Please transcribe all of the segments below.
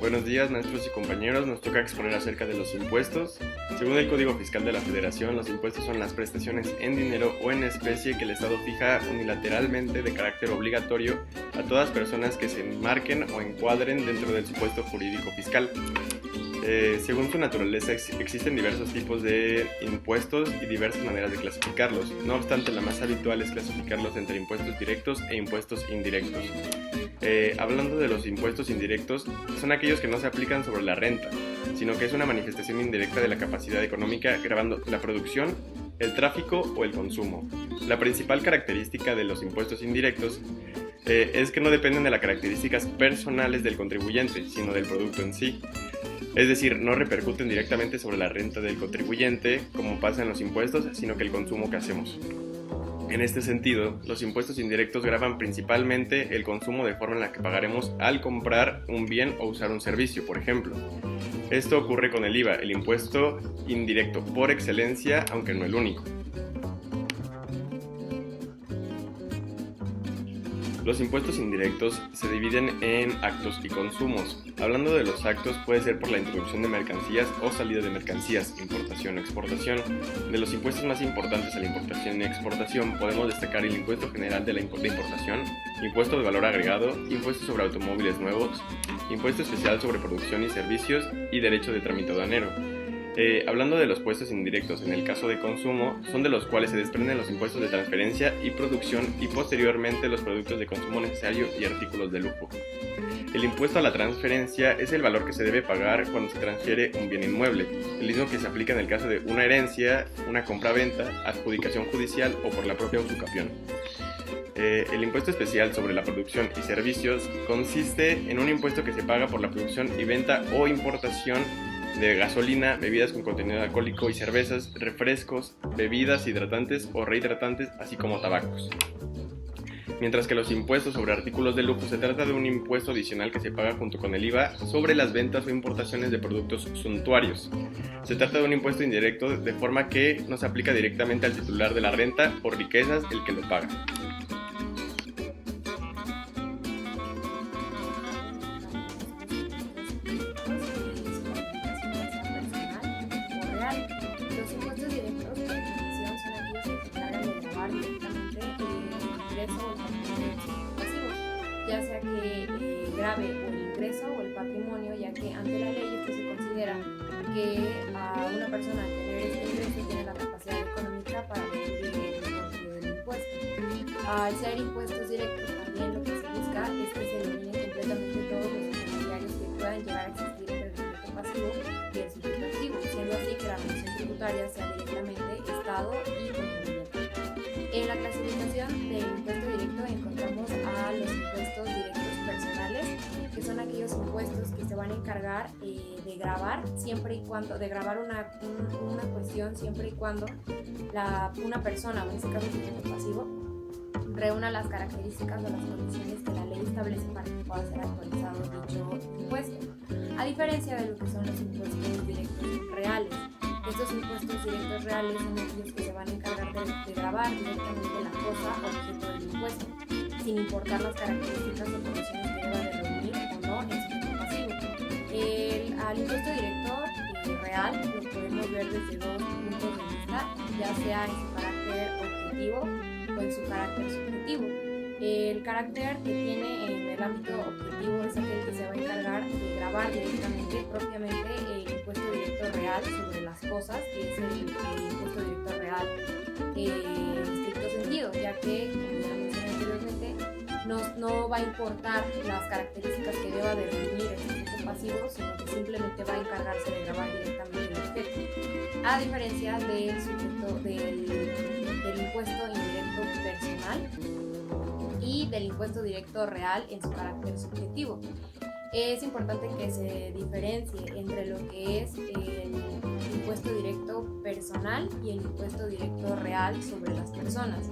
Buenos días, maestros y compañeros. Nos toca exponer acerca de los impuestos. Según el Código Fiscal de la Federación, los impuestos son las prestaciones en dinero o en especie que el Estado fija unilateralmente de carácter obligatorio a todas personas que se enmarquen o encuadren dentro del supuesto jurídico fiscal. Según su naturaleza, existen diversos tipos de impuestos y diversas maneras de clasificarlos. No obstante, la más habitual es clasificarlos entre impuestos directos e impuestos indirectos. Hablando de los impuestos indirectos, son aquellos que no se aplican sobre la renta, sino que es una manifestación indirecta de la capacidad económica gravando la producción, el tráfico o el consumo. La principal característica de los impuestos indirectos es que no dependen de las características personales del contribuyente, sino del producto en sí. Es decir, no repercuten directamente sobre la renta del contribuyente, como pasa en los impuestos, sino que el consumo que hacemos. En este sentido, los impuestos indirectos gravan principalmente el consumo de forma en la que pagaremos al comprar un bien o usar un servicio, por ejemplo. Esto ocurre con el IVA, el impuesto indirecto por excelencia, aunque no el único. Los impuestos indirectos se dividen en actos y consumos. Hablando de los actos, puede ser por la introducción de mercancías o salida de mercancías, importación o exportación. De los impuestos más importantes a la importación y exportación podemos destacar el impuesto general de la importación, impuesto de valor agregado, impuesto sobre automóviles nuevos, impuesto especial sobre producción y servicios y derecho de trámite aduanero. Hablando de los impuestos indirectos, en el caso de consumo, son de los cuales se desprenden los impuestos de transferencia y producción y posteriormente los productos de consumo necesario y artículos de lujo. El impuesto a la transferencia es el valor que se debe pagar cuando se transfiere un bien inmueble, el mismo que se aplica en el caso de una herencia, una compra-venta, adjudicación judicial o por la propia usucapión. El impuesto especial sobre la producción y servicios consiste en un impuesto que se paga por la producción y venta o importación de gasolina, bebidas con contenido alcohólico y cervezas, refrescos, bebidas hidratantes o rehidratantes, así como tabacos. Mientras que los impuestos sobre artículos de lujo se trata de un impuesto adicional que se paga junto con el IVA sobre las ventas o importaciones de productos suntuarios. Se trata de un impuesto indirecto de forma que no se aplica directamente al titular de la renta o riquezas el que lo paga. Los impuestos directos, por definición, son aquellos que se encargan de gravar directamente el ingreso o el patrimonio pasivo, ya sea que grave o el ingreso o el patrimonio, ya que ante la ley esto se considera que a una persona al tener este ingreso tiene la capacidad económica para cubrir el costo del impuesto. Al ser impuestos directos, también lo que se busca es que se eliminen completamente todos los intermediarios que puedan llegar a existir entre el sujeto pasivo y el sujeto activo, siendo así que la relación tributaria sea directamente Estado y contribuyente. En la clasificación del impuesto directo encontramos a los impuestos directos personales, que son aquellos impuestos que se van a encargar de gravar siempre y cuando, de gravar una cuestión siempre y cuando una persona, o en este caso el sujeto pasivo, reúna las características o las condiciones que la ley establece para que pueda ser actualizado dicho impuesto, a diferencia de lo que son los impuestos directos reales. Estos impuestos directos reales son aquellos que se van a encargar de gravar directamente la cosa objeto del impuesto, sin importar las características o condiciones que deba de reunir o no el sujeto pasivo. Al impuesto directo real lo podemos ver desde dos puntos de vista, ya sea en su carácter objetivo o en su carácter subjetivo. El carácter que tiene en el ámbito objetivo es aquel que se va a encargar de gravar directamente, propiamente, el impuesto directo real sobre las cosas, que es el impuesto directo real en estricto sentido, ya que, como ya mencioné anteriormente, no va a importar las características que deba de reunir el sujeto pasivo, sino que simplemente va a encargarse de grabar directamente el objeto, a diferencia del impuesto indirecto personal y del impuesto directo real en su carácter subjetivo. Es importante que se diferencie entre lo que es el impuesto directo personal y el impuesto directo real sobre las personas.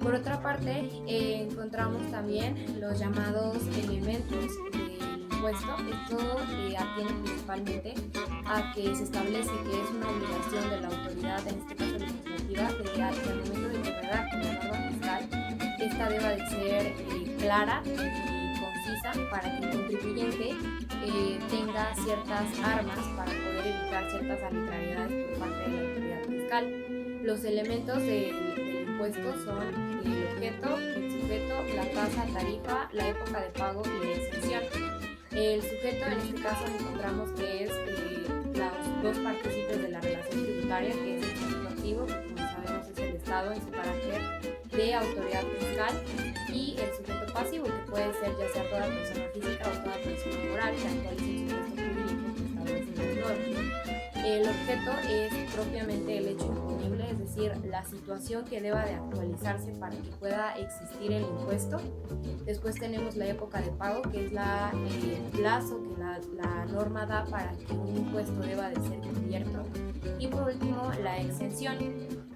Por otra parte, encontramos también los llamados elementos del impuesto. Esto atiende principalmente a que se establece que es una obligación de la autoridad, en este caso legislativa, de que al momento de que redacte la norma fiscal, esta deba de ser clara y concisa utiliza para que el contribuyente tenga ciertas armas para poder evitar ciertas arbitrariedades por parte de la autoridad fiscal. Los elementos del impuesto son el objeto, el sujeto, la tasa, tarifa, la época de pago y la exención. El sujeto, en este caso, encontramos que es los dos partícipes de la relación tributaria, que es el sujeto activo, que como sabemos es el Estado en su carácter de autoridad fiscal, y el sujeto pasivo, que puede ser ya sea toda persona física o toda persona moral, que actualiza el supuesto jurídico que establece las normas. El objeto es propiamente el hecho imponible, es decir, la situación que deba de actualizarse para que pueda existir el impuesto. Después tenemos la época de pago, que es el plazo que la norma da para que un impuesto deba de ser cubierto. Y por último, la exención.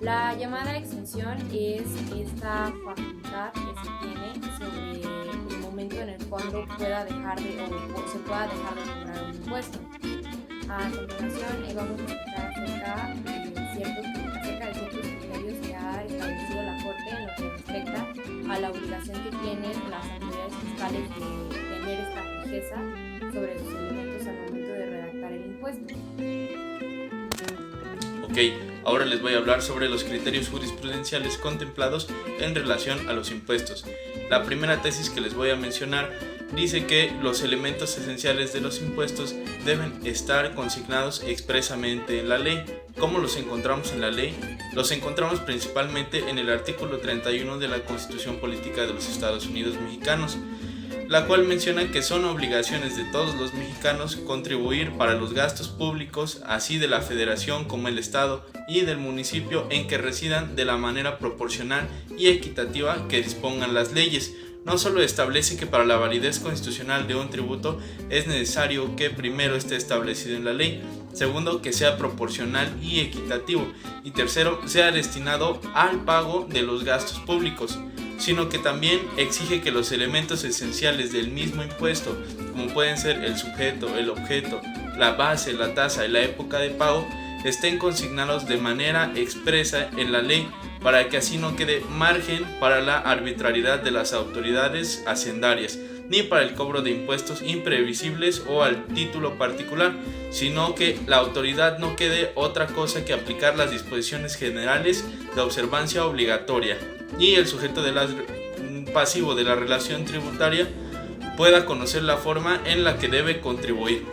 La llamada exención es esta facultad que se tiene sobre el momento en el cual se pueda dejar de cobrar un impuesto. A continuación vamos a escuchar acerca de ciertos criterios que ha establecido la Corte en lo que respecta a la obligación que tienen las autoridades fiscales de tener esta fijeza sobre sus elementos al momento de redactar el impuesto. Ok, ahora les voy a hablar sobre los criterios jurisprudenciales contemplados en relación a los impuestos. La primera tesis que les voy a mencionar dice que los elementos esenciales de los impuestos deben estar consignados expresamente en la ley. ¿Cómo los encontramos en la ley? Los encontramos principalmente en el artículo 31 de la Constitución Política de los Estados Unidos Mexicanos, la cual menciona que son obligaciones de todos los mexicanos contribuir para los gastos públicos, así de la federación como el estado y del municipio en que residan, de la manera proporcional y equitativa que dispongan las leyes. No solo establece que para la validez constitucional de un tributo es necesario que primero esté establecido en la ley, segundo, que sea proporcional y equitativo, y tercero, sea destinado al pago de los gastos públicos, sino que también exige que los elementos esenciales del mismo impuesto, como pueden ser el sujeto, el objeto, la base, la tasa y la época de pago, estén consignados de manera expresa en la ley, para que así no quede margen para la arbitrariedad de las autoridades hacendarias, ni para el cobro de impuestos imprevisibles o al título particular, sino que la autoridad no quede otra cosa que aplicar las disposiciones generales de observancia obligatoria, y el sujeto pasivo de la relación tributaria pueda conocer la forma en la que debe contribuir.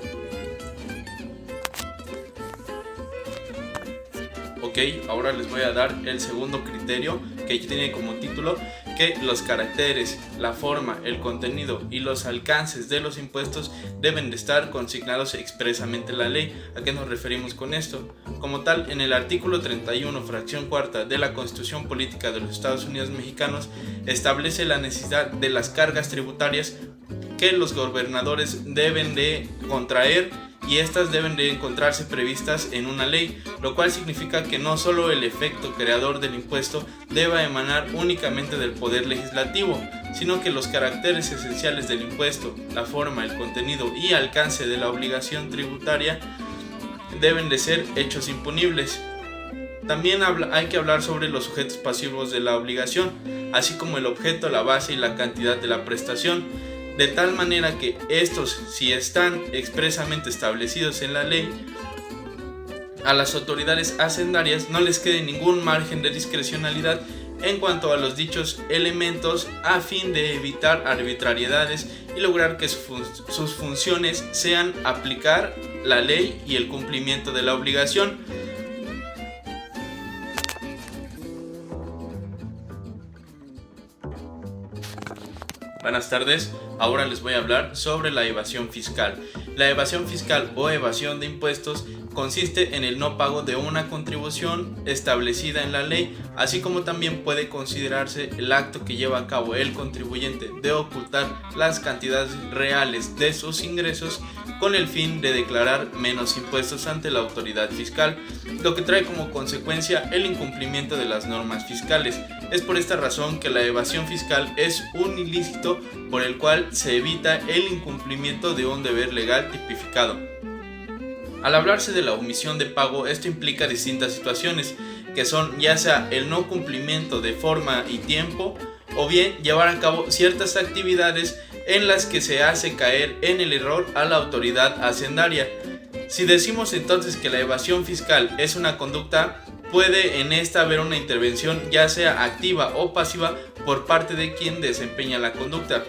Ok, ahora les voy a dar el segundo criterio, que tiene como título que los caracteres, la forma, el contenido y los alcances de los impuestos deben de estar consignados expresamente en la ley. ¿A qué nos referimos con esto? Como tal, en el artículo 31, fracción cuarta de la Constitución Política de los Estados Unidos Mexicanos, establece la necesidad de las cargas tributarias que los gobernadores deben de contraer, y estas deben de encontrarse previstas en una ley, lo cual significa que no solo el efecto creador del impuesto deba emanar únicamente del poder legislativo, sino que los caracteres esenciales del impuesto, la forma, el contenido y alcance de la obligación tributaria deben de ser hechos imponibles. También hay que hablar sobre los sujetos pasivos de la obligación, así como el objeto, la base y la cantidad de la prestación, de tal manera que estos, si están expresamente establecidos en la ley, a las autoridades hacendarias no les quede ningún margen de discrecionalidad en cuanto a los dichos elementos, a fin de evitar arbitrariedades y lograr que sus funciones sean aplicar la ley y el cumplimiento de la obligación. Buenas tardes, ahora les voy a hablar sobre la evasión fiscal. La evasión fiscal o evasión de impuestos consiste en el no pago de una contribución establecida en la ley, así como también puede considerarse el acto que lleva a cabo el contribuyente de ocultar las cantidades reales de sus ingresos con el fin de declarar menos impuestos ante la autoridad fiscal, lo que trae como consecuencia el incumplimiento de las normas fiscales. Es por esta razón que la evasión fiscal es un ilícito por el cual se evita el incumplimiento de un deber legal tipificado. Al hablarse de la omisión de pago, esto implica distintas situaciones, que son ya sea el no cumplimiento de forma y tiempo, o bien llevar a cabo ciertas actividades en las que se hace caer en el error a la autoridad hacendaria. Si decimos entonces que la evasión fiscal es una conducta, puede en esta haber una intervención ya sea activa o pasiva por parte de quien desempeña la conducta.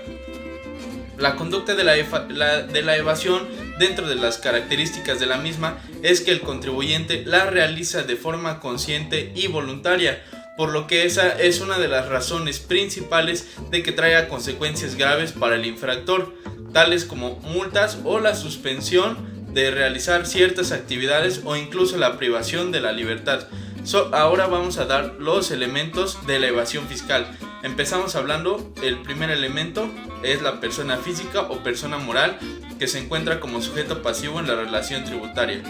La conducta de la evasión, dentro de las características de la misma, es que el contribuyente la realiza de forma consciente y voluntaria, por lo que esa es una de las razones principales de que traiga consecuencias graves para el infractor, tales como multas o la suspensión de realizar ciertas actividades o incluso la privación de la libertad. Ahora vamos a dar los elementos de la evasión fiscal. Empezamos hablando, el primer elemento es la persona física o persona moral que se encuentra como sujeto pasivo en la relación tributaria.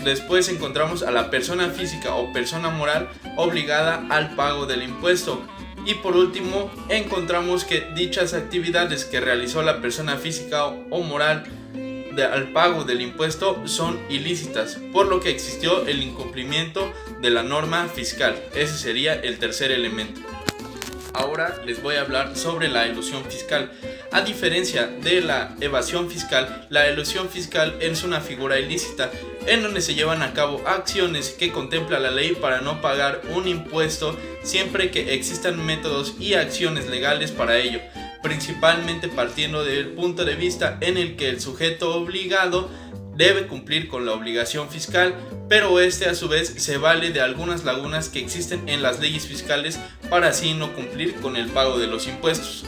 Después encontramos a la persona física o persona moral obligada al pago del impuesto. Y por último encontramos que dichas actividades que realizó la persona física o moral al pago del impuesto son ilícitas, por lo que existió el incumplimiento de la norma fiscal. Ese sería el tercer elemento. Ahora les voy a hablar sobre la elusión fiscal. A diferencia de la evasión fiscal, la elusión fiscal es una figura ilícita en donde se llevan a cabo acciones que contempla la ley para no pagar un impuesto siempre que existan métodos y acciones legales para ello, principalmente partiendo del punto de vista en el que el sujeto obligado debe cumplir con la obligación fiscal, pero este a su vez se vale de algunas lagunas que existen en las leyes fiscales para así no cumplir con el pago de los impuestos.